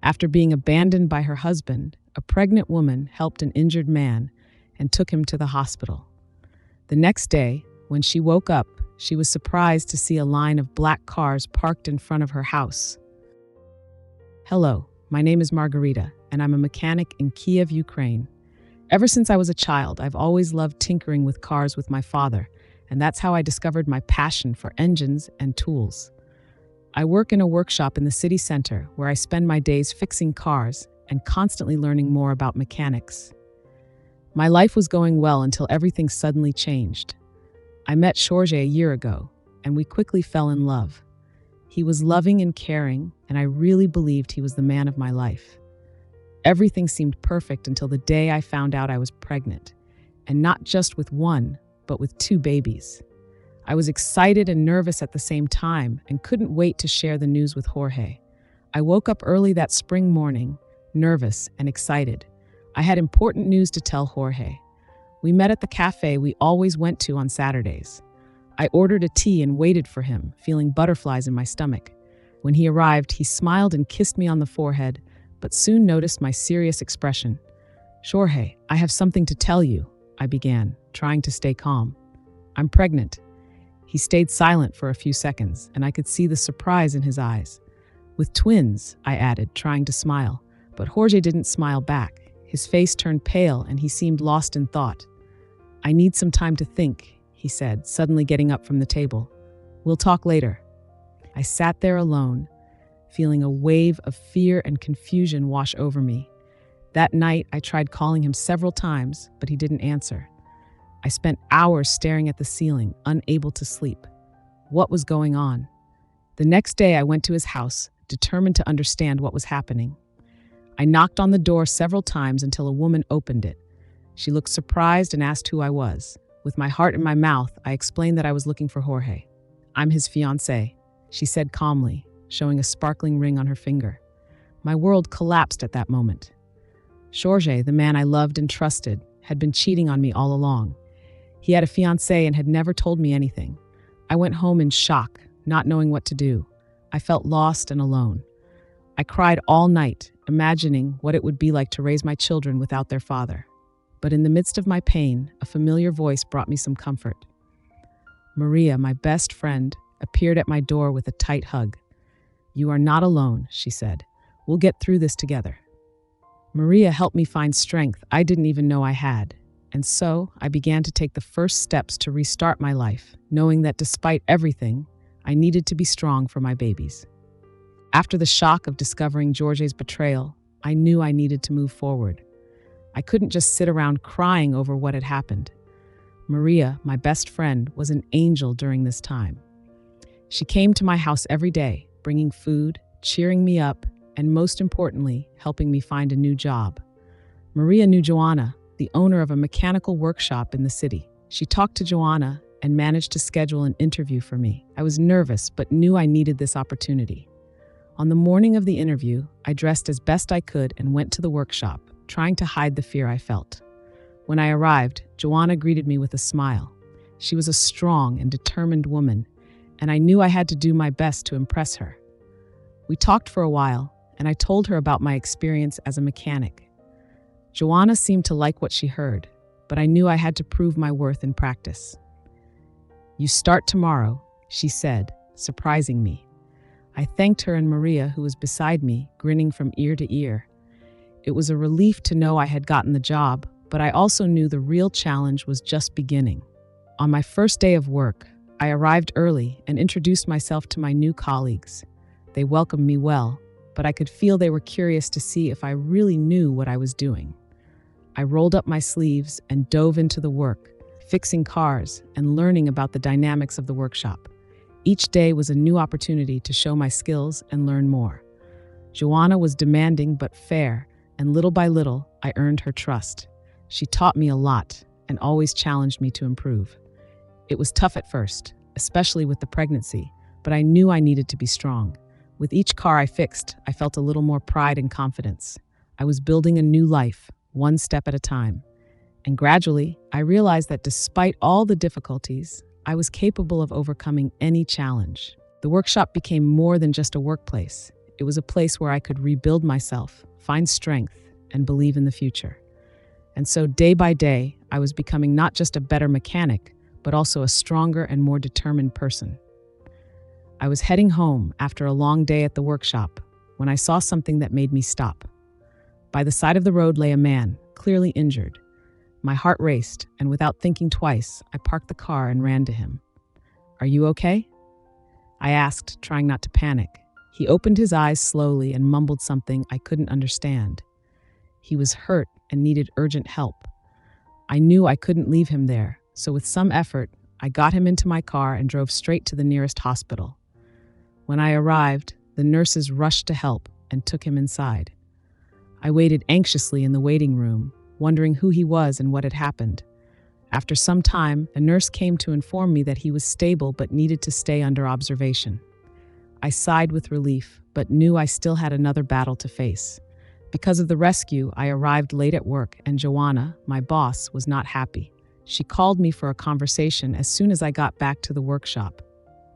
After being abandoned by her husband, a pregnant woman helped an injured man and took him to the hospital. The next day, when she woke up, she was surprised to see a line of black cars parked in front of her house. Hello, my name is Margarita, and I'm a mechanic in Kiev, Ukraine. Ever since I was a child, I've always loved tinkering with cars with my father, and that's how I discovered my passion for engines and tools. I work in a workshop in the city center where I spend my days fixing cars and constantly learning more about mechanics. My life was going well until everything suddenly changed. I met Jorge a year ago, and we quickly fell in love. He was loving and caring, and I really believed he was the man of my life. Everything seemed perfect until the day I found out I was pregnant, and not just with one, but with 2 babies. I was excited and nervous at the same time and couldn't wait to share the news with Jorge. I woke up early that spring morning, nervous and excited. I had important news to tell Jorge. We met at the cafe we always went to on Saturdays. I ordered a tea and waited for him, feeling butterflies in my stomach. When he arrived, he smiled and kissed me on the forehead, but soon noticed my serious expression. "Jorge, I have something to tell you," I began, trying to stay calm. "I'm pregnant." He stayed silent for a few seconds, and I could see the surprise in his eyes. "With twins," I added, trying to smile. But Jorge didn't smile back. His face turned pale, and he seemed lost in thought. "I need some time to think," he said, suddenly getting up from the table. "We'll talk later." I sat there alone, feeling a wave of fear and confusion wash over me. That night, I tried calling him several times, but he didn't answer. I spent hours staring at the ceiling, unable to sleep. What was going on? The next day, I went to his house, determined to understand what was happening. I knocked on the door several times until a woman opened it. She looked surprised and asked who I was. With my heart in my mouth, I explained that I was looking for Jorge. "I'm his fiancée," she said calmly, showing a sparkling ring on her finger. My world collapsed at that moment. Jorge, the man I loved and trusted, had been cheating on me all along. He had a fiancée and had never told me anything. I went home in shock, not knowing what to do. I felt lost and alone. I cried all night, imagining what it would be like to raise my children without their father. But in the midst of my pain, a familiar voice brought me some comfort. Maria, my best friend, appeared at my door with a tight hug. "You are not alone," she said. "We'll get through this together." Maria helped me find strength I didn't even know I had. And so I began to take the first steps to restart my life, knowing that despite everything, I needed to be strong for my babies. After the shock of discovering Jorge's betrayal, I knew I needed to move forward. I couldn't just sit around crying over what had happened. Maria, my best friend, was an angel during this time. She came to my house every day, bringing food, cheering me up, and most importantly, helping me find a new job. Maria knew Joanna, the owner of a mechanical workshop in the city. She talked to Joanna and managed to schedule an interview for me. I was nervous, but knew I needed this opportunity. On the morning of the interview, I dressed as best I could and went to the workshop, trying to hide the fear I felt. When I arrived, Joanna greeted me with a smile. She was a strong and determined woman, and I knew I had to do my best to impress her. We talked for a while, and I told her about my experience as a mechanic. Joanna seemed to like what she heard, but I knew I had to prove my worth in practice. "You start tomorrow," she said, surprising me. I thanked her and Maria, who was beside me, grinning from ear to ear. It was a relief to know I had gotten the job, but I also knew the real challenge was just beginning. On my first day of work, I arrived early and introduced myself to my new colleagues. They welcomed me well, but I could feel they were curious to see if I really knew what I was doing. I rolled up my sleeves and dove into the work, fixing cars and learning about the dynamics of the workshop. Each day was a new opportunity to show my skills and learn more. Joanna was demanding but fair, and little by little, I earned her trust. She taught me a lot and always challenged me to improve. It was tough at first, especially with the pregnancy, but I knew I needed to be strong. With each car I fixed, I felt a little more pride and confidence. I was building a new life, one step at a time. And gradually, I realized that despite all the difficulties, I was capable of overcoming any challenge. The workshop became more than just a workplace. It was a place where I could rebuild myself, find strength, and believe in the future. And so day by day, I was becoming not just a better mechanic, but also a stronger and more determined person. I was heading home after a long day at the workshop when I saw something that made me stop. By the side of the road lay a man, clearly injured. My heart raced, and without thinking twice, I parked the car and ran to him. "Are you okay?" I asked, trying not to panic. He opened his eyes slowly and mumbled something I couldn't understand. He was hurt and needed urgent help. I knew I couldn't leave him there, so with some effort, I got him into my car and drove straight to the nearest hospital. When I arrived, the nurses rushed to help and took him inside. I waited anxiously in the waiting room, wondering who he was and what had happened. After some time, a nurse came to inform me that he was stable but needed to stay under observation. I sighed with relief, but knew I still had another battle to face. Because of the rescue, I arrived late at work, and Joanna, my boss, was not happy. She called me for a conversation as soon as I got back to the workshop.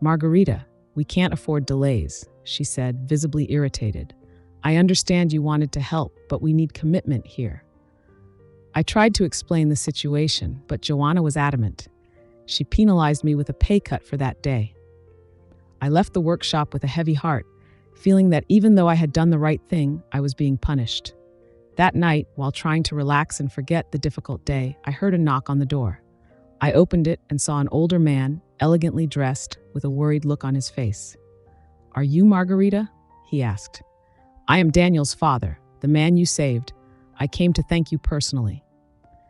"Margarita, we can't afford delays," she said, visibly irritated. "I understand you wanted to help, but we need commitment here." I tried to explain the situation, but Joanna was adamant. She penalized me with a pay cut for that day. I left the workshop with a heavy heart, feeling that even though I had done the right thing, I was being punished. That night, while trying to relax and forget the difficult day, I heard a knock on the door. I opened it and saw an older man, elegantly dressed, with a worried look on his face. "Are you Margarita?" he asked. "I am Daniel's father, the man you saved. I came to thank you personally."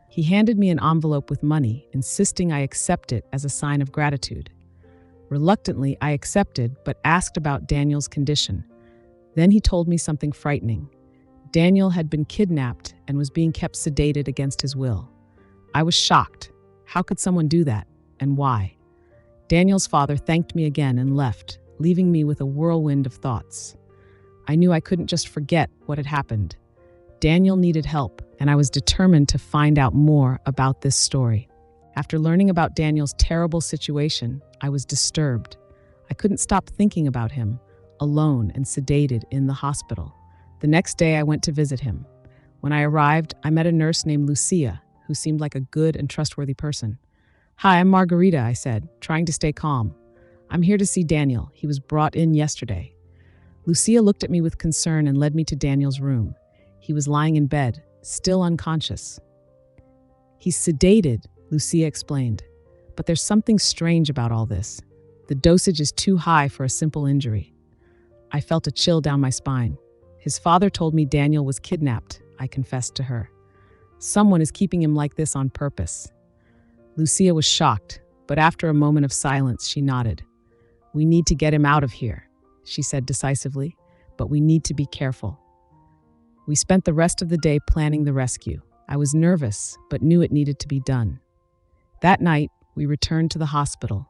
He handed me an envelope with money, insisting I accept it as a sign of gratitude. Reluctantly, I accepted, but asked about Daniel's condition. Then he told me something frightening. Daniel had been kidnapped and was being kept sedated against his will. I was shocked. How could someone do that, and why? Daniel's father thanked me again and left, leaving me with a whirlwind of thoughts. I knew I couldn't just forget what had happened. Daniel needed help, and I was determined to find out more about this story. After learning about Daniel's terrible situation, I was disturbed. I couldn't stop thinking about him, alone and sedated in the hospital. The next day, I went to visit him. When I arrived, I met a nurse named Lucia, who seemed like a good and trustworthy person. "Hi, I'm Margarita," I said, trying to stay calm. "I'm here to see Daniel. He was brought in yesterday." Lucia looked at me with concern and led me to Daniel's room. He was lying in bed, still unconscious. "He's sedated," Lucia explained. "But there's something strange about all this. The dosage is too high for a simple injury." I felt a chill down my spine. "His father told me Daniel was kidnapped," I confessed to her. "Someone is keeping him like this on purpose." Lucia was shocked, but after a moment of silence, she nodded. "We need to get him out of here," she said decisively, "but we need to be careful." We spent the rest of the day planning the rescue. I was nervous, but knew it needed to be done. That night, we returned to the hospital.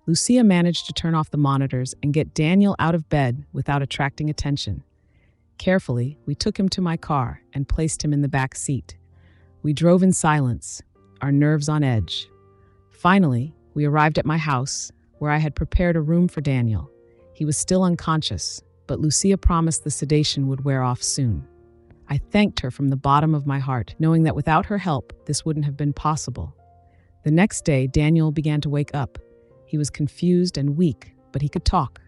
Lucia managed to turn off the monitors and get Daniel out of bed without attracting attention. Carefully, we took him to my car and placed him in the back seat. We drove in silence, our nerves on edge. Finally, we arrived at my house, where I had prepared a room for Daniel. He was still unconscious, but Lucia promised the sedation would wear off soon. I thanked her from the bottom of my heart, knowing that without her help, this wouldn't have been possible. The next day, Daniel began to wake up. He was confused and weak, but he could talk.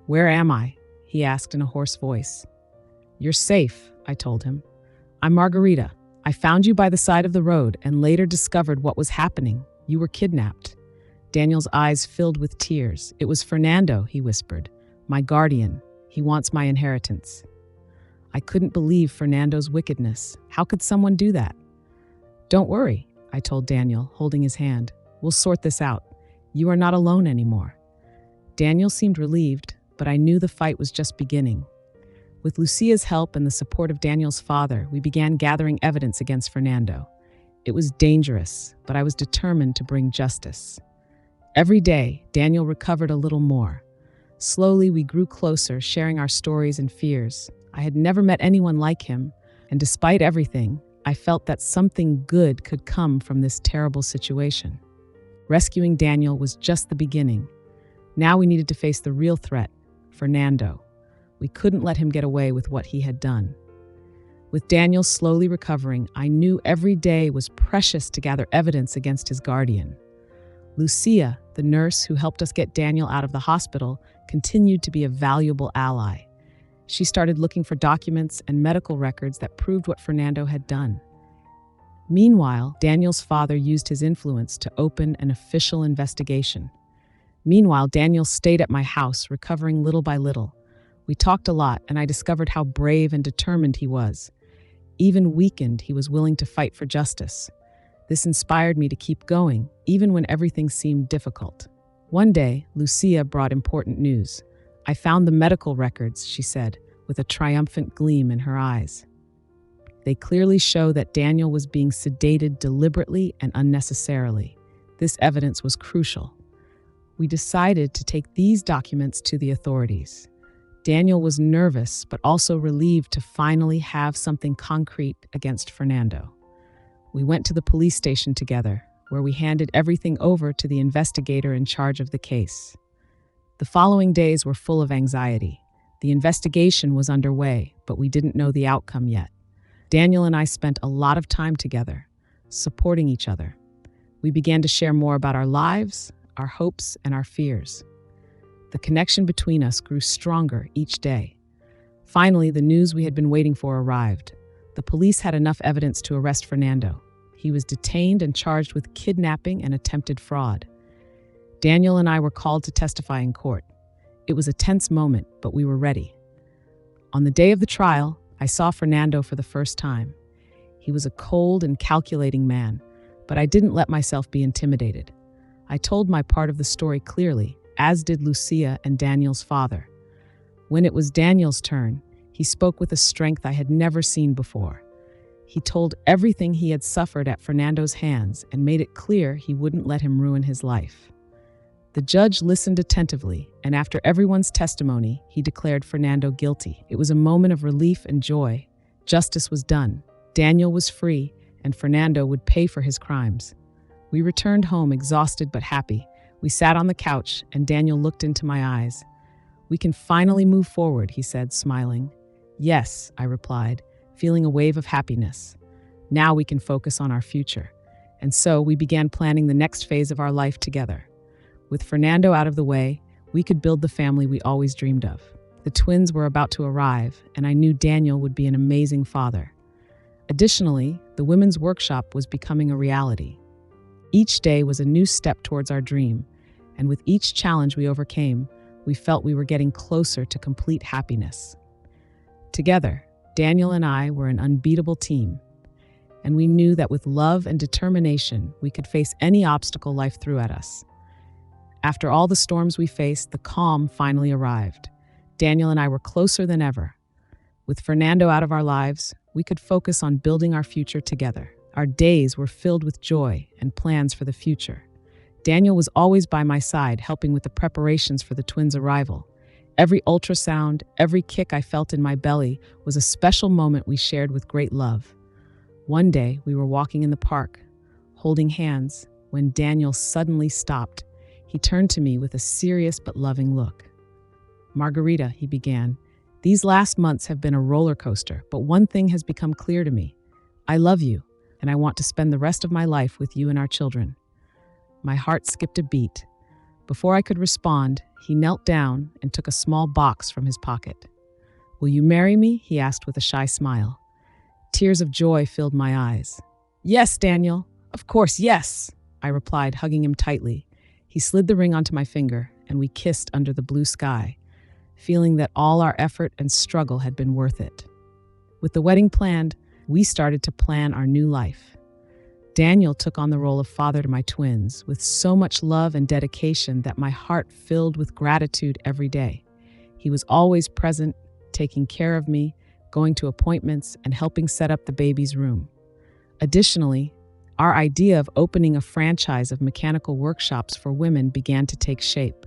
"Where am I?" he asked in a hoarse voice. "You're safe," I told him. "I'm Margarita. I found you by the side of the road and later discovered what was happening. You were kidnapped." Daniel's eyes filled with tears. "It was Fernando," he whispered. "My guardian. He wants my inheritance." I couldn't believe Fernando's wickedness. How could someone do that? "Don't worry," I told Daniel, holding his hand. "We'll sort this out. You are not alone anymore." Daniel seemed relieved, but I knew the fight was just beginning. With Lucia's help and the support of Daniel's father, we began gathering evidence against Fernando. It was dangerous, but I was determined to bring justice. Every day, Daniel recovered a little more. Slowly, we grew closer, sharing our stories and fears. I had never met anyone like him, and despite everything, I felt that something good could come from this terrible situation. Rescuing Daniel was just the beginning. Now we needed to face the real threat, Fernando. We couldn't let him get away with what he had done. With Daniel slowly recovering, I knew every day was precious to gather evidence against his guardian. Lucia, the nurse who helped us get Daniel out of the hospital, continued to be a valuable ally. She started looking for documents and medical records that proved what Fernando had done. Meanwhile, Daniel's father used his influence to open an official investigation. Meanwhile, Daniel stayed at my house, recovering little by little. We talked a lot, and I discovered how brave and determined he was. Even weakened, he was willing to fight for justice. This inspired me to keep going, even when everything seemed difficult. One day, Lucia brought important news. "I found the medical records," she said, with a triumphant gleam in her eyes. They clearly show that Daniel was being sedated deliberately and unnecessarily. This evidence was crucial. We decided to take these documents to the authorities. Daniel was nervous, but also relieved to finally have something concrete against Fernando. We went to the police station together, where we handed everything over to the investigator in charge of the case. The following days were full of anxiety. The investigation was underway, but we didn't know the outcome yet. Daniel and I spent a lot of time together, supporting each other. We began to share more about our lives, our hopes, and our fears. The connection between us grew stronger each day. Finally, the news we had been waiting for arrived. The police had enough evidence to arrest Fernando. He was detained and charged with kidnapping and attempted fraud. Daniel and I were called to testify in court. It was a tense moment, but we were ready. On the day of the trial, I saw Fernando for the first time. He was a cold and calculating man, but I didn't let myself be intimidated. I told my part of the story clearly, as did Lucia and Daniel's father. When it was Daniel's turn, he spoke with a strength I had never seen before. He told everything he had suffered at Fernando's hands and made it clear he wouldn't let him ruin his life. The judge listened attentively, and after everyone's testimony, he declared Fernando guilty. It was a moment of relief and joy. Justice was done. Daniel was free, and Fernando would pay for his crimes. We returned home exhausted but happy. We sat on the couch, and Daniel looked into my eyes. "We can finally move forward," he said, smiling. "Yes," I replied, feeling a wave of happiness. Now we can focus on our future. And so we began planning the next phase of our life together. With Fernando out of the way, we could build the family we always dreamed of. The twins were about to arrive, and I knew Daniel would be an amazing father. Additionally, the women's workshop was becoming a reality. Each day was a new step towards our dream, and with each challenge we overcame, we felt we were getting closer to complete happiness. Together, Daniel and I were an unbeatable team, and we knew that with love and determination, we could face any obstacle life threw at us. After all the storms we faced, the calm finally arrived. Daniel and I were closer than ever. With Fernando out of our lives, we could focus on building our future together. Our days were filled with joy and plans for the future. Daniel was always by my side, helping with the preparations for the twins' arrival. Every ultrasound, every kick I felt in my belly was a special moment we shared with great love. One day, we were walking in the park, holding hands, when Daniel suddenly stopped. He turned to me with a serious but loving look. "Margarita," he began, "these last months have been a roller coaster, but one thing has become clear to me. I love you, and I want to spend the rest of my life with you and our children." My heart skipped a beat. Before I could respond, he knelt down and took a small box from his pocket. "Will you marry me?" he asked with a shy smile. Tears of joy filled my eyes. "Yes, Daniel. Of course, yes," I replied, hugging him tightly. He slid the ring onto my finger, and we kissed under the blue sky, feeling that all our effort and struggle had been worth it. With the wedding planned, we started to plan our new life. Daniel took on the role of father to my twins with so much love and dedication that my heart filled with gratitude every day. He was always present, taking care of me, going to appointments, and helping set up the baby's room. Additionally, our idea of opening a franchise of mechanical workshops for women began to take shape.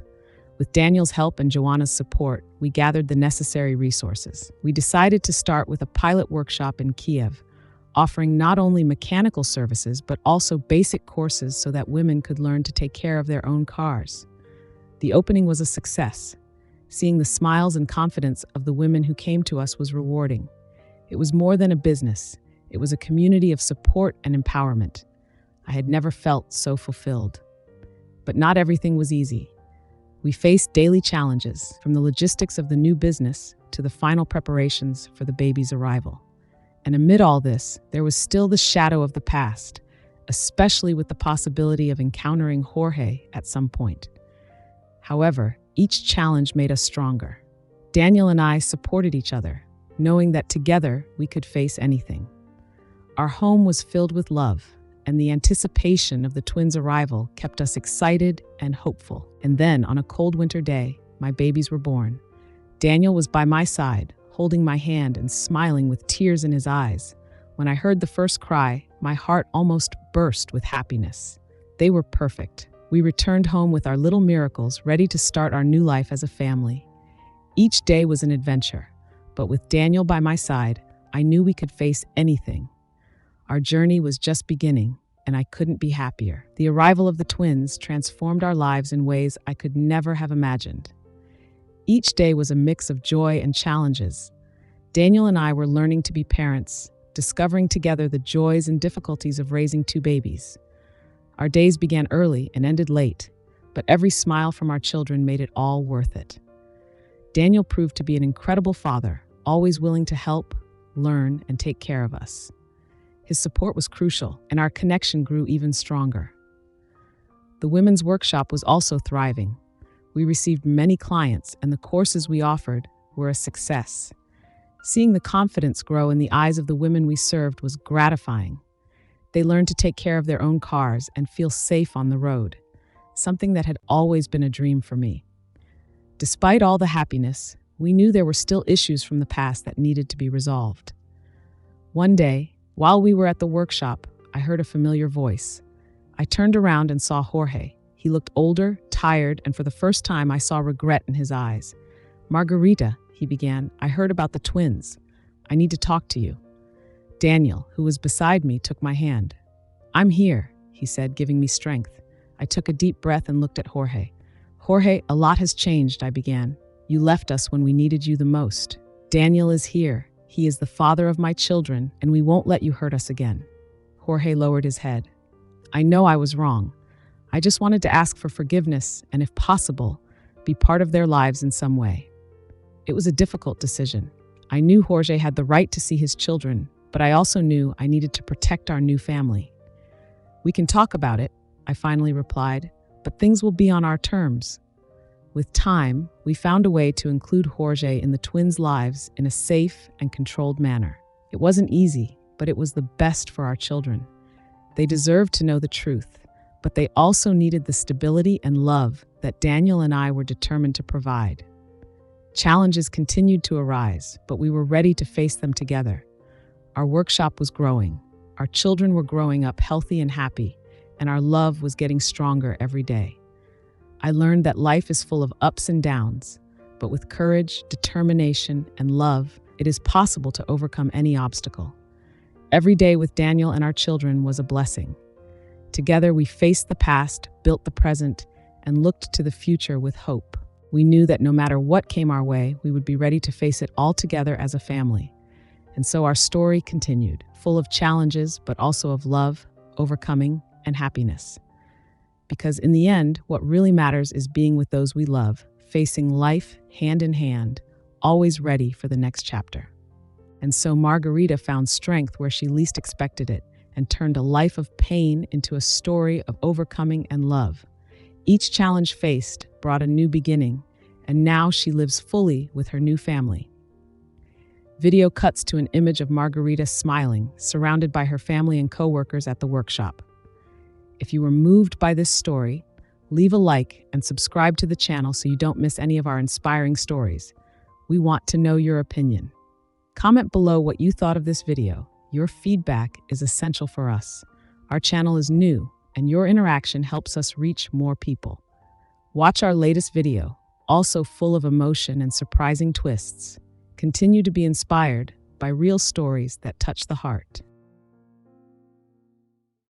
With Daniel's help and Joanna's support, we gathered the necessary resources. We decided to start with a pilot workshop in Kiev, offering not only mechanical services but also basic courses so that women could learn to take care of their own cars. The opening was a success. Seeing the smiles and confidence of the women who came to us was rewarding. It was more than a business. It was a community of support and empowerment. I had never felt so fulfilled. But not everything was easy. We faced daily challenges, from the logistics of the new business to the final preparations for the baby's arrival. And amid all this, there was still the shadow of the past, especially with the possibility of encountering Jorge at some point. However, each challenge made us stronger. Daniel and I supported each other, knowing that together we could face anything. Our home was filled with love, and the anticipation of the twins' arrival kept us excited and hopeful. And then, on a cold winter day, my babies were born. Daniel was by my side, holding my hand and smiling with tears in his eyes. When I heard the first cry, my heart almost burst with happiness. They were perfect. We returned home with our little miracles, ready to start our new life as a family. Each day was an adventure, but with Daniel by my side, I knew we could face anything. Our journey was just beginning, and I couldn't be happier. The arrival of the twins transformed our lives in ways I could never have imagined. Each day was a mix of joy and challenges. Daniel and I were learning to be parents, discovering together the joys and difficulties of raising two babies. Our days began early and ended late, but every smile from our children made it all worth it. Daniel proved to be an incredible father, always willing to help, learn, and take care of us. His support was crucial, and our connection grew even stronger. The women's workshop was also thriving. We received many clients, and the courses we offered were a success. Seeing the confidence grow in the eyes of the women we served was gratifying. They learned to take care of their own cars and feel safe on the road, something that had always been a dream for me. Despite all the happiness, we knew there were still issues from the past that needed to be resolved. One day, while we were at the workshop, I heard a familiar voice. I turned around and saw Jorge. He looked older, tired, and for the first time I saw regret in his eyes. "Margarita," he began, "I heard about the twins. I need to talk to you." Daniel, who was beside me, took my hand. "I'm here," he said, giving me strength. I took a deep breath and looked at Jorge. "Jorge, a lot has changed," I began. "You left us when we needed you the most. Daniel is here. He is the father of my children, and we won't let you hurt us again." Jorge lowered his head. "I know I was wrong. I just wanted to ask for forgiveness and, if possible, be part of their lives in some way." It was a difficult decision. I knew Jorge had the right to see his children, but I also knew I needed to protect our new family. "We can talk about it," I finally replied, "but things will be on our terms." With time, we found a way to include Jorge in the twins' lives in a safe and controlled manner. It wasn't easy, but it was the best for our children. They deserved to know the truth, but they also needed the stability and love that Daniel and I were determined to provide. Challenges continued to arise, but we were ready to face them together. Our workshop was growing. Our children were growing up healthy and happy, and our love was getting stronger every day. I learned that life is full of ups and downs, but with courage, determination, and love, it is possible to overcome any obstacle. Every day with Daniel and our children was a blessing. Together, we faced the past, built the present, and looked to the future with hope. We knew that no matter what came our way, we would be ready to face it all together as a family. And so our story continued, full of challenges, but also of love, overcoming, and happiness. Because in the end, what really matters is being with those we love, facing life hand in hand, always ready for the next chapter. And so Margarita found strength where she least expected it and turned a life of pain into a story of overcoming and love. Each challenge faced brought a new beginning, and now she lives fully with her new family. Video cuts to an image of Margarita smiling, surrounded by her family and coworkers at the workshop. If you were moved by this story, leave a like and subscribe to the channel so you don't miss any of our inspiring stories. We want to know your opinion. Comment below what you thought of this video. Your feedback is essential for us. Our channel is new, and your interaction helps us reach more people. Watch our latest video, also full of emotion and surprising twists. Continue to be inspired by real stories that touch the heart.